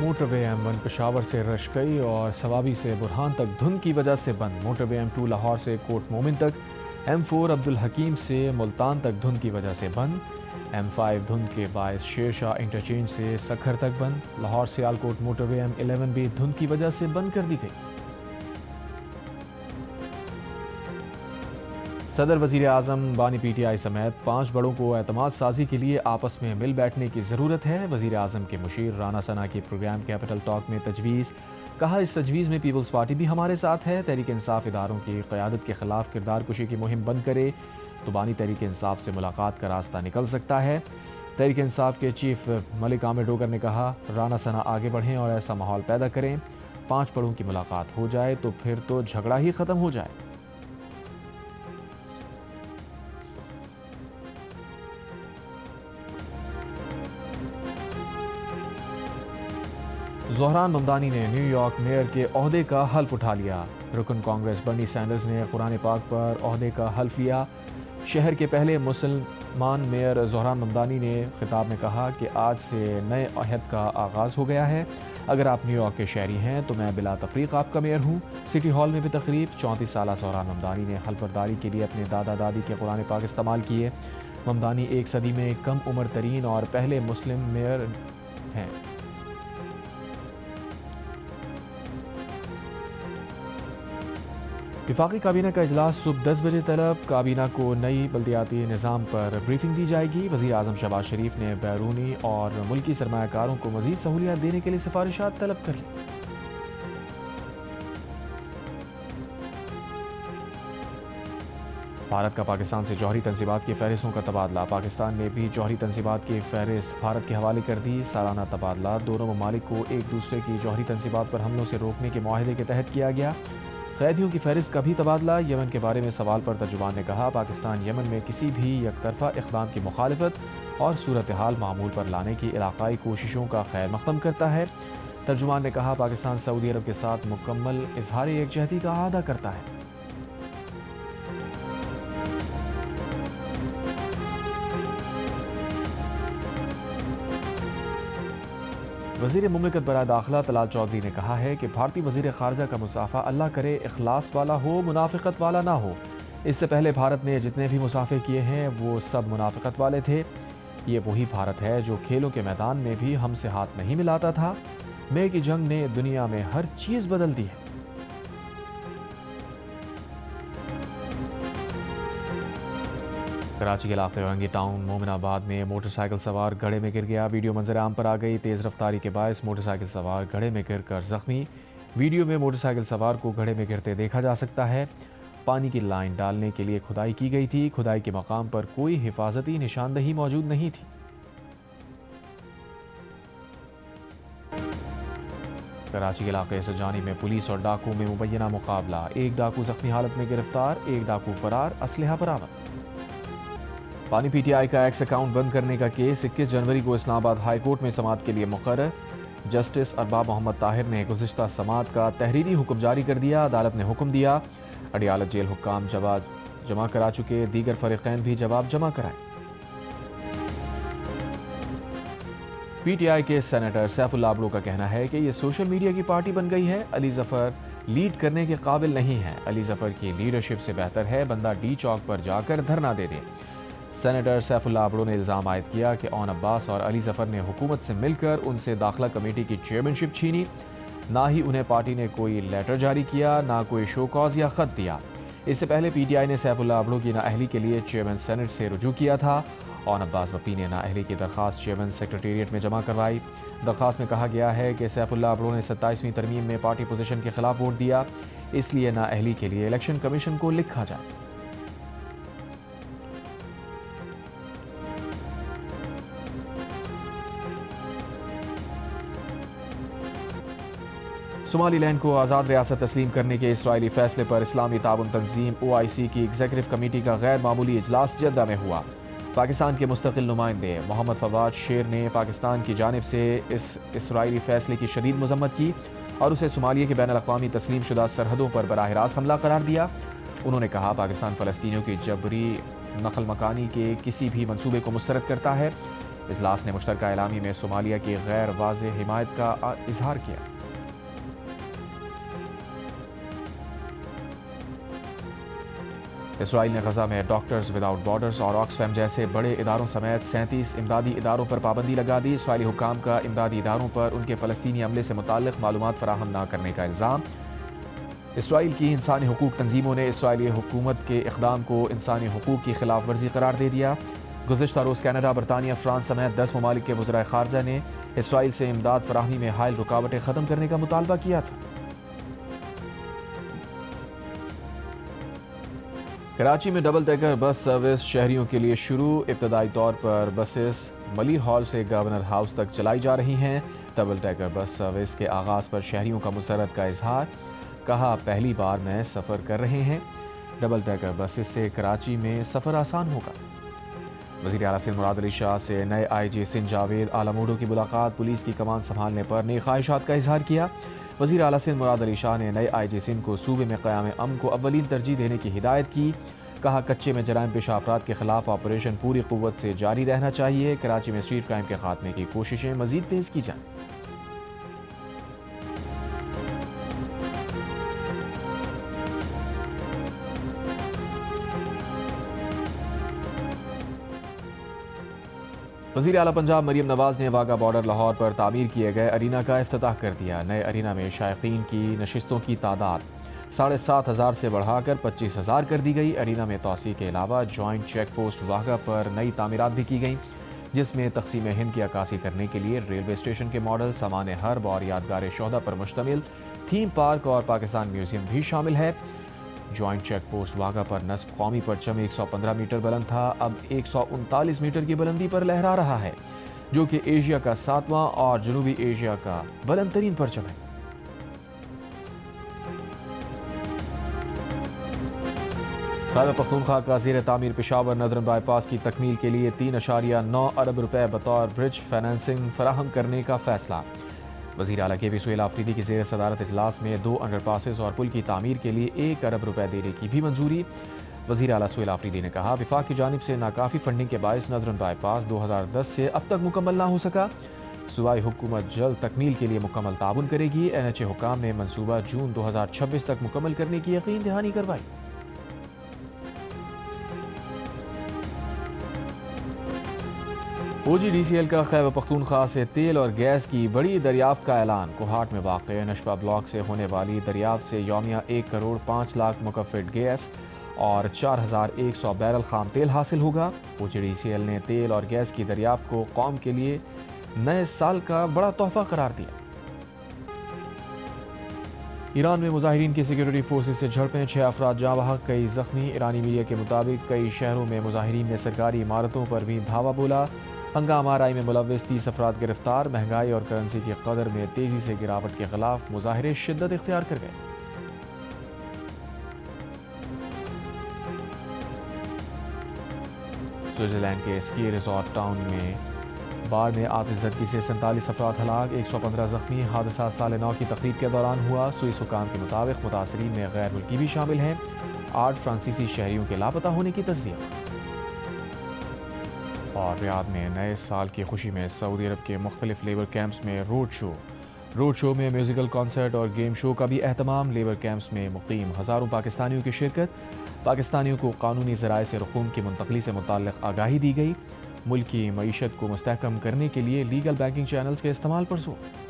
Motor وے M1 Peshawar سے رشکئی اور سوابی سے برہان تک دھند کی وجہ سے بند۔ موٹر وے M2 لاہور سے کوٹ مومن تک، M4 عبدالحکیم سے ملتان تک دھند کی وجہ سے بند۔ M5 دھند کے باعث شیر شاہ انٹرچینج سے سکھر تک بند۔ لاہور سیالکوٹ موٹر وے M11 بھی دھند کی وجہ سے بند کر دی گئی۔ صدر وزیر اعظم بانی PTI سمیت 5 بڑوں کو اعتماد سازی کے لیے آپس میں مل بیٹھنے کی ضرورت ہے۔ وزیر اعظم کے مشیر رانا ثنا کی پروگرام کیپٹل ٹاک میں تجویز، کہا اس تجویز میں پیپلز پارٹی بھی ہمارے ساتھ ہے۔ تحریک انصاف اداروں کی قیادت کے خلاف کردار کشی کی مہم بند کرے تو بانی تحریک انصاف سے ملاقات کا راستہ نکل سکتا ہے۔ تحریک انصاف کے چیف ملک عامر ڈوگر نے کہا، رانا ثنا آگے بڑھیں اور ایسا ماحول پیدا کریں 5 بڑوں کی ملاقات ہو جائے تو پھر تو جھگڑا ہی ختم ہو جائے۔ زہران ممدانی نے نیو یارک میئر کے عہدے کا حلف اٹھا لیا۔ رکن کانگریس برنی سینڈرز نے قرآن پاک پر عہدے کا حلف لیا۔ شہر کے پہلے مسلمان میئر زہران ممدانی نے خطاب میں کہا کہ آج سے نئے عہد کا آغاز ہو گیا ہے۔ اگر آپ نیو یارک کے شہری ہیں تو میں بلا تفریق آپ کا میئر ہوں۔ سٹی ہال میں بھی تقریب، 34 سالہ زہران ممدانی نے حلف برداری کے لیے اپنے دادا دادی کے قرآن پاک استعمال کیے۔ ممدانی 1 صدی میں کم عمر ترین اور پہلے مسلم میئر ہیں۔ وفاقی کابینہ کا اجلاس صبح 10 بجے طلب۔ کابینہ کو نئی بلدیاتی نظام پر بریفنگ دی جائے گی۔ وزیر اعظم شہباز شریف نے بیرونی اور ملکی سرمایہ کاروں کو مزید سہولیات دینے کے لیے سفارشات طلب کر لی۔ بھارت کا پاکستان سے جوہری تنصیبات کی فہرستوں کا تبادلہ۔ پاکستان نے بھی جوہری تنصیبات کی فہرست بھارت کے حوالے کر دی۔ سالانہ تبادلہ دونوں ممالک کو ایک دوسرے کی جوہری تنصیبات پر حملوں سے روکنے کے معاہدے کے تحت کیا گیا۔ قیدیوں کی فہرست کا بھی تبادلہ۔ یمن کے بارے میں سوال پر ترجمان نے کہا، پاکستان یمن میں کسی بھی یک طرفہ اقدام کی مخالفت اور صورتحال معمول پر لانے کی علاقائی کوششوں کا خیر مقدم کرتا ہے۔ ترجمان نے کہا، پاکستان سعودی عرب کے ساتھ مکمل اظہار یکجہتی کا اعادہ کرتا ہے۔ وزیر مملکت برائے داخلہ طلال چودھری نے کہا ہے کہ بھارتی وزیر خارجہ کا مصافحہ اللہ کرے اخلاص والا ہو، منافقت والا نہ ہو۔ اس سے پہلے بھارت نے جتنے بھی مصافحے کیے ہیں وہ سب منافقت والے تھے۔ یہ وہی بھارت ہے جو کھیلوں کے میدان میں بھی ہم سے ہاتھ نہیں ملاتا تھا۔ مے کی جنگ نے دنیا میں ہر چیز بدل دی ہے۔ کراچی کے علاقے اورنگی ٹاؤن مومن آباد میں موٹر سائیکل سوار گڑھے میں گر گیا۔ ویڈیو منظر عام پر آ گئی۔ تیز رفتاری کے باعث موٹر سائیکل سوار گڑھے میں گر کر زخمی۔ ویڈیو میں موٹر سائیکل سوار کو گڑھے میں گرتے دیکھا جا سکتا ہے۔ پانی کی لائن ڈالنے کے لیے کھدائی کی گئی تھی۔ کھدائی کے مقام پر کوئی حفاظتی نشاندہی موجود نہیں تھی۔ کراچی کے علاقے سجانی میں پولیس اور ڈاکو میں مبینہ مقابلہ۔ ایک ڈاکو زخمی حالت میں گرفتار، ایک ڈاکو فرار، اسلحہ برآمد۔ بانی PTI کا ایکس اکاؤنٹ بند کرنے کا کیس 21 جنوری کو اسلام آباد ہائی کورٹ میں سماعت کے لیے مقرر۔ جسٹس ارباب محمد طاہر نے گزشتہ سماعت کا تحریری حکم جاری کر دیا۔ عدالت نے حکم دیا، اڈیالت جیل حکام جواب جمع کرا چکے، دیگر فریقین بھی جواب جمع کرائیں۔ PTI کے سینیٹر سیف اللہ ابڑو کا کہنا ہے کہ یہ سوشل میڈیا کی پارٹی بن گئی ہے۔ علی ظفر لیڈ کرنے کے قابل نہیں ہے۔ علی ظفر کی لیڈرشپ سے بہتر ہے بندہ ڈی چوک پر جا کر دھرنا دے دے۔ سینیٹر سیف اللہ ابڑو نے الزام عائد کیا کہ اون عباس اور علی ظفر نے حکومت سے مل کر ان سے داخلہ کمیٹی کی چیئرمین شپ چھینی۔ نہ ہی انہیں پارٹی نے کوئی لیٹر جاری کیا، نہ کوئی شو کاز یا خط دیا۔ اس سے پہلے PTI نے سیف اللہ ابڑو کی نااہلی کے لیے چیئرمین سینٹ سے رجوع کیا تھا۔ اون عباس بپی نے نااہلی کی درخواست چیئرمین سیکریٹریٹ میں جمع کروائی۔ درخواست میں کہا گیا ہے کہ سیف اللہ ابڑو نے 27ویں ترمیم میں پارٹی پوزیشن کے خلاف ووٹ دیا، اس لیے نااہلی کے لیے الیکشن کمیشن کو لکھا جائے۔ صومالی لینڈ کو آزاد ریاست تسلیم کرنے کے اسرائیلی فیصلے پر اسلامی تعاون تنظیم OIC کی ایگزیکٹو کمیٹی کا غیر معمولی اجلاس جدہ میں ہوا۔ پاکستان کے مستقل نمائندے محمد فواد شیر نے پاکستان کی جانب سے اس اسرائیلی فیصلے کی شدید مذمت کی اور اسے صومالیہ کے بین الاقوامی تسلیم شدہ سرحدوں پر براہ راست حملہ قرار دیا۔ انہوں نے کہا، پاکستان فلسطینیوں کی جبری نقل مکانی کے کسی بھی منصوبے کو مسترد کرتا ہے۔ اجلاس نے مشترکہ اعلامیے میں صومالیہ کی غیر واضح حمایت کا اظہار کیا۔ اسرائیل نے غزہ میں ڈاکٹرز وداؤٹ بارڈرز اور آکسفیم جیسے بڑے اداروں سمیت 37 امدادی اداروں پر پابندی لگا دی۔ اسرائیلی حکام کا امدادی اداروں پر ان کے فلسطینی عملے سے متعلق معلومات فراہم نہ کرنے کا الزام۔ اسرائیل کی انسانی حقوق تنظیموں نے اسرائیلی حکومت کے اقدام کو انسانی حقوق کی خلاف ورزی قرار دے دیا۔ گزشتہ روز کینیڈا، برطانیہ، فرانس سمیت 10 ممالک کے وزرائے خارجہ نے اسرائیل سے امداد فراہمی میں حائل رکاوٹیں ختم کرنے کا مطالبہ کیا تھا۔ کراچی میں ڈبل ڈیکر بس سروس شہریوں کے لیے شروع۔ ابتدائی طور پر بسیں ملیر ہال سے گورنر ہاؤس تک چلائی جا رہی ہیں۔ ڈبل ڈیکر بس سروس کے آغاز پر شہریوں کا مسرت کا اظہار، کہا پہلی بار میں سفر کر رہے ہیں۔ ڈبل ڈیکر بسیں سے کراچی میں سفر آسان ہوگا۔ وزیر اعلیٰ سندھ مراد علی شاہ سے نئے آئی جی سندھ جاوید آلاموڈو کی ملاقات، پولیس کی کمان سنبھالنے پر نئی خواہشات کا اظہار کیا۔ وزیر اعلیٰ سندھ مراد علی شاہ نے نئے آئی جی سندھ کو صوبے میں قیام امن کو اولین ترجیح دینے کی ہدایت کی، کہا کچے میں جرائم پیشہ افراد کے خلاف آپریشن پوری قوت سے جاری رہنا چاہیے۔ کراچی میں اسٹریٹ کرائم کے خاتمے کی کوششیں مزید تیز کی جائیں۔ وزیر اعلیٰ پنجاب مریم نواز نے واگا بارڈر لاہور پر تعمیر کیے گئے ارینا کا افتتاح کر دیا۔ نئے ارینا میں شائقین کی نشستوں کی تعداد 7,500 سے بڑھا کر 25,000 کر دی گئی۔ ارینا میں توسیع کے علاوہ جوائنٹ چیک پوسٹ واگا پر نئی تعمیرات بھی کی گئیں، جس میں تقسیم ہند کی عکاسی کرنے کے لیے ریلوے اسٹیشن کے ماڈل، سامان حرب اور یادگار شہداء پر مشتمل تھیم پارک اور پاکستان میوزیم بھی شامل ہے۔ جوائنٹ چیک پوسٹ واگا پر نصب قومی پرچم 115 میٹر بلند تھا، اب 139 میٹر کی بلندی پر لہرا رہا ہے، جو کہ ایشیا کا 7واں اور جنوبی ایشیا کا بلند ترین پرچم ہے۔ خیبر پختونخوا کا زیر تعمیر پشاور ندرن بائی پاس کی تکمیل کے لیے 3.9 ارب روپے بطور برج فنانسنگ فراہم کرنے کا فیصلہ۔ وزیر اعلیٰ کے پی سہیل آفریدی کی زیر صدارت اجلاس میں 2 انڈر پاسز اور پل کی تعمیر کے لیے 1 ارب روپے دینے کی بھی منظوری۔ وزیر اعلیٰ سہیل آفریدی نے کہا وفاق کی جانب سے ناکافی فنڈنگ کے باعث ندرن بائی پاس 2010 سے اب تک مکمل نہ ہو سکا۔ صوبائی حکومت جلد تکمیل کے لیے مکمل تعاون کرے گی۔ NHA حکام نے منصوبہ جون 2026 تک مکمل کرنے کی یقین دہانی کروائی۔ OGDCL کا خیبر پختونخوا سے تیل اور گیس کی بڑی دریافت کا اعلان۔ کوہاٹ میں واقع نشپا بلاک سے ہونے والی دریافت سے یومیہ 1 کروڑ 5 لاکھ مکفٹ گیس اور 4,100 بیرل خام تیل حاصل ہوگا۔ OGDCL نے تیل اور گیس کی دریافت کو قوم کے لیے نئے سال کا بڑا تحفہ قرار دیا۔ ایران میں مظاہرین کی سیکیورٹی فورسز سے جھڑپیں، 6 افراد جاں بحق، کئی زخمی۔ ایرانی میڈیا کے مطابق کئی شہروں میں مظاہرین نے سرکاری عمارتوں پر بھی دھاوا بولا۔ ہنگامہ آرائی میں ملوث 30 افراد گرفتار۔ مہنگائی اور کرنسی کی قدر میں تیزی سے گراوٹ کے خلاف مظاہرے شدت اختیار کر گئے۔ سوئٹزرلینڈ کے اسکی ریزورٹ ٹاؤن میں باڑ میں آتش زدگی سے 47 افراد ہلاک، 115 زخمی۔ حادثہ سال نو کی تقریب کے دوران ہوا۔ سوئس حکام کے مطابق متاثرین میں غیر ملکی بھی شامل ہیں۔ 8 فرانسیسی شہریوں کے لاپتہ ہونے کی تصدیق۔ اور ریاض میں نئے سال کی خوشی میں سعودی عرب کے مختلف لیبر کیمپس میں روڈ شو میں میوزیکل کنسرٹ اور گیم شو کا بھی اہتمام۔ لیبر کیمپس میں مقیم ہزاروں پاکستانیوں کی شرکت۔ پاکستانیوں کو قانونی ذرائع سے رقوم کی منتقلی سے متعلق آگاہی دی گئی۔ ملک کی معیشت کو مستحکم کرنے کے لیے لیگل بینکنگ چینلز کے استعمال پر زور۔